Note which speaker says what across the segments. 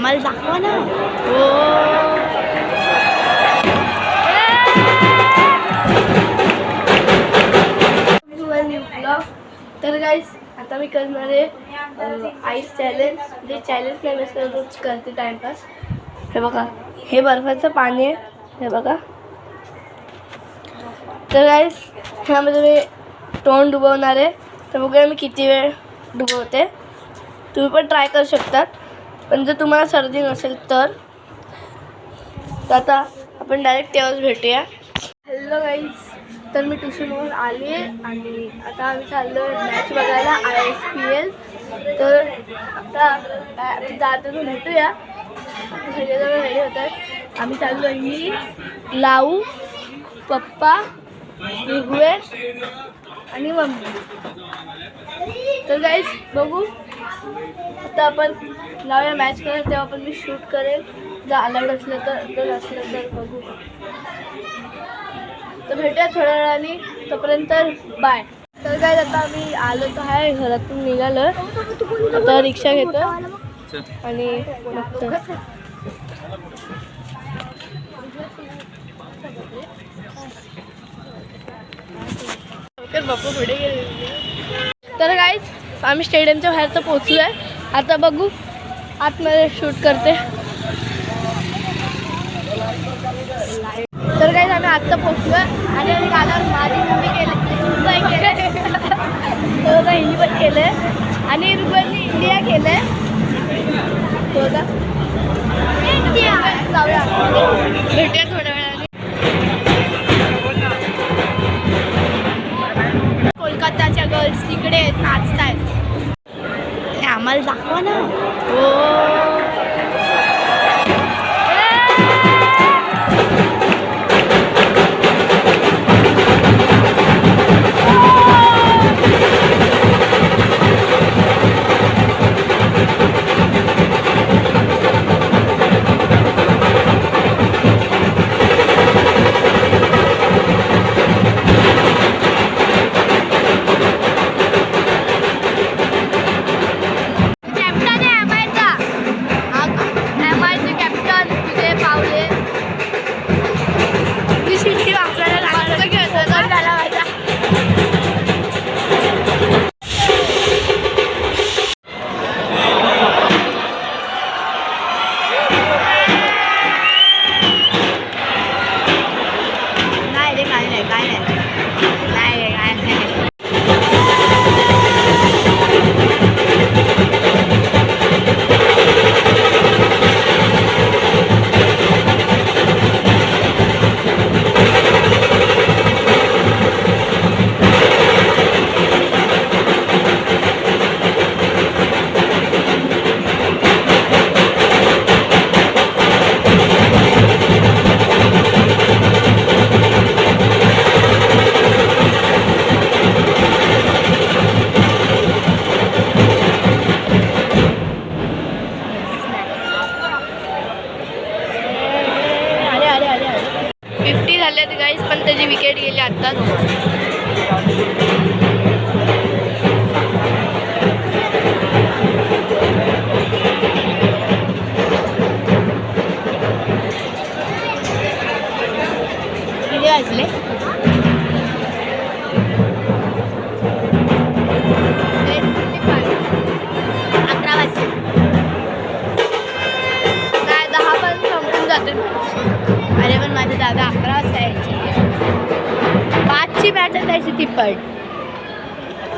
Speaker 1: आम्हाला दाखवा ना. हो तर गाईस आता मी करणार आहे आईस चॅलेंज. जे चॅलेंज नाही मी रोज करते टाइमपास. हे बघा हे बर्फाचं पाणी आहे. हे बघा. तर गाईस ह्यामध्ये मी तोंड डुबवणार आहे. तर बघूया मी किती वेळ डुबवते. तुम्ही पण ट्राय करू शकतात. पण जर तुम्हाला सर्दी नसेल तर आता आपण डायरेक्ट तेव्हाच भेटूया. Hello guys. तर मी ट्युशनवरून आली आहे आणि आता आम्ही चाललो मॅच बघायला ISPL. तर आता जाताना भेटूया. आता सगळेजण रेडी होतात. आम्ही चाललो मी, लाऊ, पप्पा, ऋग्वेद आणि मम्मी. तर गाईज बघू. आता आपण लावूया मॅच करेल तेव्हा पण मी शूट करेल. जर अलाउड असलं तर नसलं तर बघू. तर भेटूया थोड्या वेळाने. तोपर्यंत बाय. तर काय आता आम्ही आलो तर आहे घरातून निघालो. आता रिक्षा घेतो आणि बघतो. बापू पुढे गेले. तर गाईज आम्ही स्टेडियमच्या बाहेर तर पोहोचलो आहे. आता बघू आतमध्ये शूट करते. तर गाईज आम्ही आत्ता पोहोचलो आणि आम्ही गाण्यावर माझी मम्मी केलं हिंदी पण केलं आहे आणि रुपयांनी इंडिया केलं आहे. जाऊया भेटूया थोड्या वेळाने. कोलकाताच्या गर्ल्स तिकडे नाचत आहेत. आम्हाला दाखवा ना. हो पण त्याची विकेट गेली आत्ताच. किती वाजले? 11 वाजले. काय 10 पण संपून जाते. अरे पण माझे दादा 11 वाजता यायचे. 5ची मॅच असायची ती पण.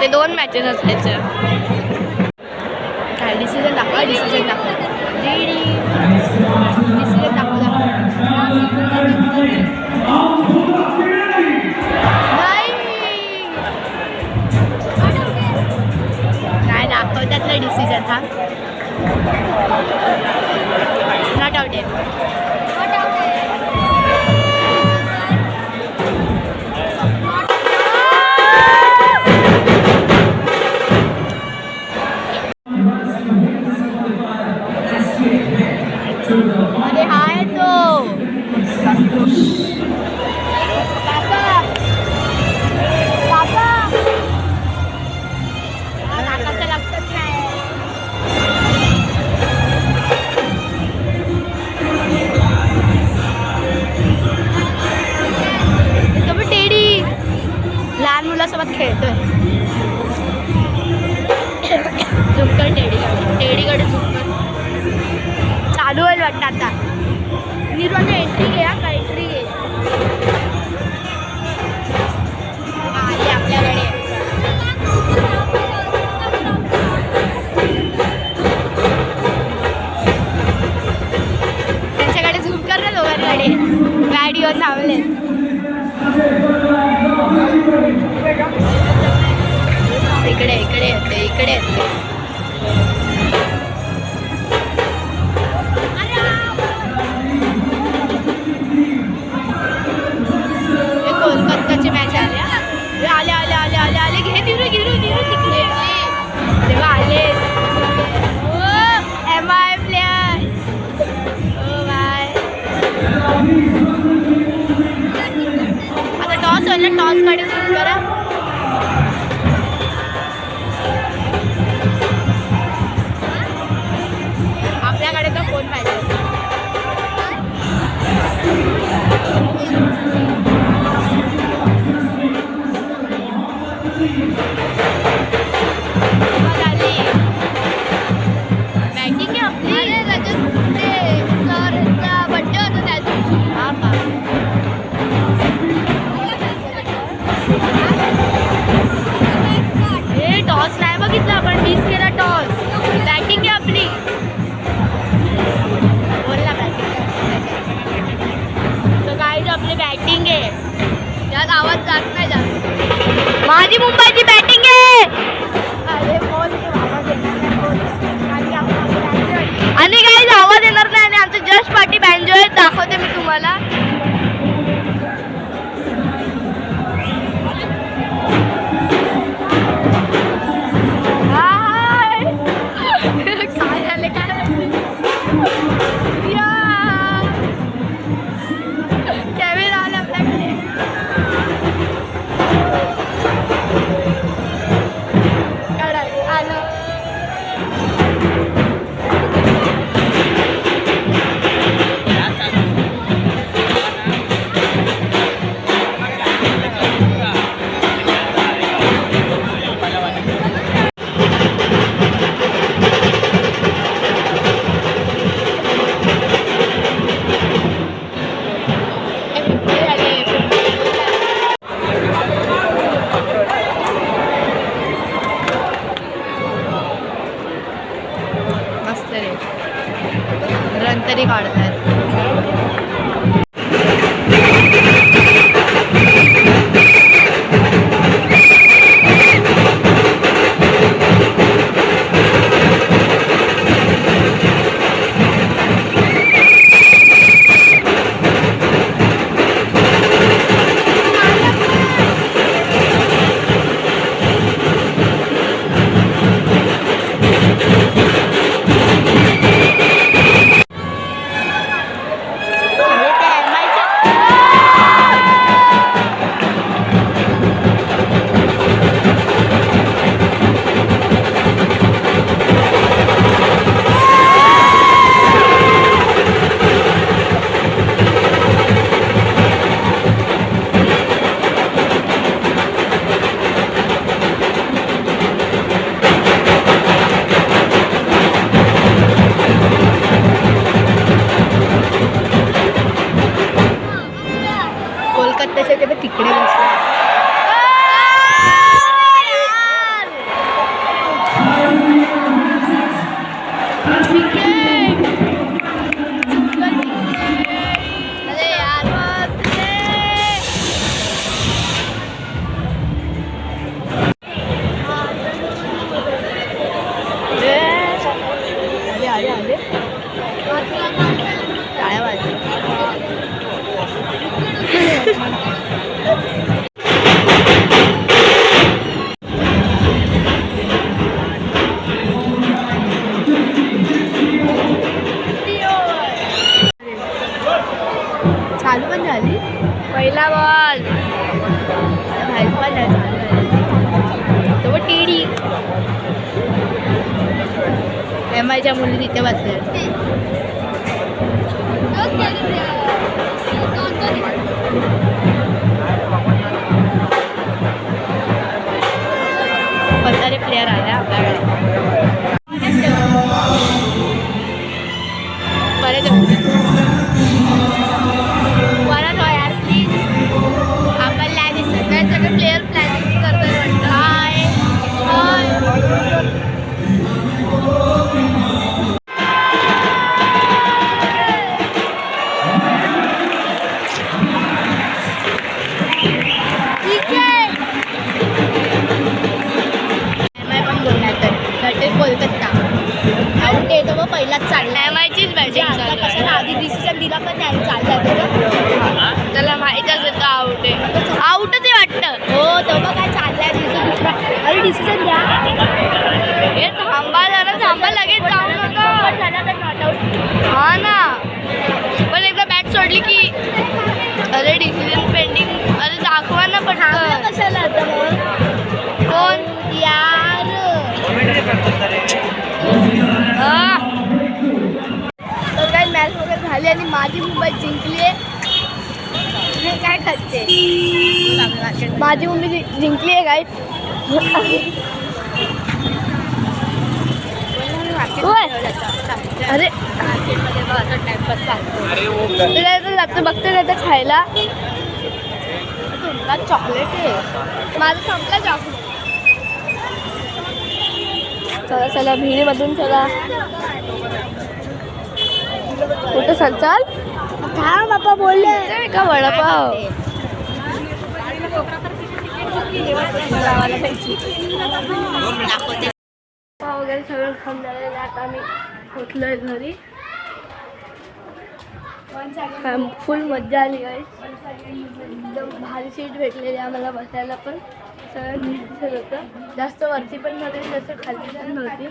Speaker 1: ते 2 मॅचेस असायचे. काय डिसिजन दाखवा. डिसिजन दाखवा. डिसिजन दाखवा. काय दाखवतात डिसिजन हा. नॉट आउट आहे. अरे हाय तो काका काका काकाचं लक्षच नाही.
Speaker 2: वाटतं आता. निर्वाण एंट्री घे का एंट्री घे आले आपल्याकडे. त्यांच्याकडे झूम कर ना दोघांकडे. गाडीवर थांबले. इकडे इकडे येते इकडे येते. कोलकाताची मॅच आले आले आले आले आले आले. घे दिरू गिरू दिरू तिकडे तेव्हा आले. M I player. Oh bye. आता टॉस होईल ना. टॉस कडे सुरू करा. आपल्याकडे तर फोन पाहिजे. बॅटिंग आहे आपली. सरचा बड्डे होता त्या दिवशी. हा का. हे टॉस नाही बघितला आपण. 20 केला टॉस. बॅटिंग आहे आपली. बोलला बॅटिंग. तर काय आपली बॅटिंग आहे. त्यात आवाज जात नाही जात. माझी मुंबईची बॅटिंग आहे. अरे बोल आवाज आणि काही आवाज येणार नाही. आणि आमचं जस्ट पार्टी बँजो आहे. दाखवते मी तुम्हाला. काय झाले काय कॅमेरा आला आपल्याकडे. आलं. मस्त रे. रन तरी काढतात. कोलकाताच्या ते तिकडे बसले. टाळ्या वाजल्या. चालू पण झाली. पहिला बॉल चालू तो टीडी. एम आयच्या मुली तिथे बसल्या. सारे प्लेयर आले आपल्याकडे. बरेच एमआयचीच बॅटिंग
Speaker 3: आता कशाला आधी डिसिजन दिला पण नाही चाललंय
Speaker 2: त्याला माहीतच येतं आउट आहे. आउटच आहे वाटतं.
Speaker 3: हो तेव्हा काय चाललंय दुसरा अरे डिसिजन द्या
Speaker 2: हे थांबा जरा, थांबा लगेच जाऊ नका.
Speaker 3: झाला तर नॉट आउट
Speaker 2: हा ना, पण एकदा बॅट सोडली की अरे डिसिजन पेंडिंग. अरे दाखवा ना पटकन.
Speaker 3: कशाला आता मग
Speaker 2: कोण
Speaker 3: यार
Speaker 1: तर काही मॅच वगैरे झाली आणि माझी मुंबई जिंकली आहे. काय खाते माझी मुंबई जिंकली आहे काय. अरे जातं बघते नाही तर खायला.
Speaker 3: चॉकलेट आहे
Speaker 1: माझं संपलं चॉकलेट. चला चला भिडीमधून चला. कुठं चाल
Speaker 3: थांब बाप्पा बोलले
Speaker 1: का वडापाव. पाव वगैरे सगळं खाऊन झालेलं आहे. आता आम्ही पोचलोय घरी. फुल मज्जा आली काय. एकदम भारी सीट भेटलेली आम्हाला बसायला पण. सगळं नीट दिसत होतं. जास्त वरती पण नव्हती जास्त खालती पण नव्हती.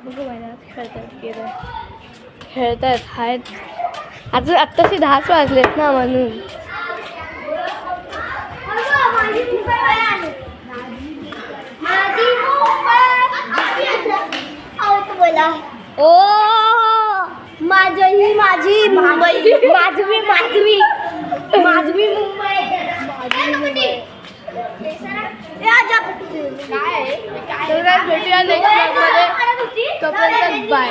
Speaker 1: बघू महिन्यात खेळतायत आहेत. आता आत्ताशी 10च वाजलेत ना म्हणून.
Speaker 3: ओ माझी मुंबई माझवी मुंबई
Speaker 1: भेटूया नेक्स्ट ब्लॉगमध्ये. तोपर्यंत बाय.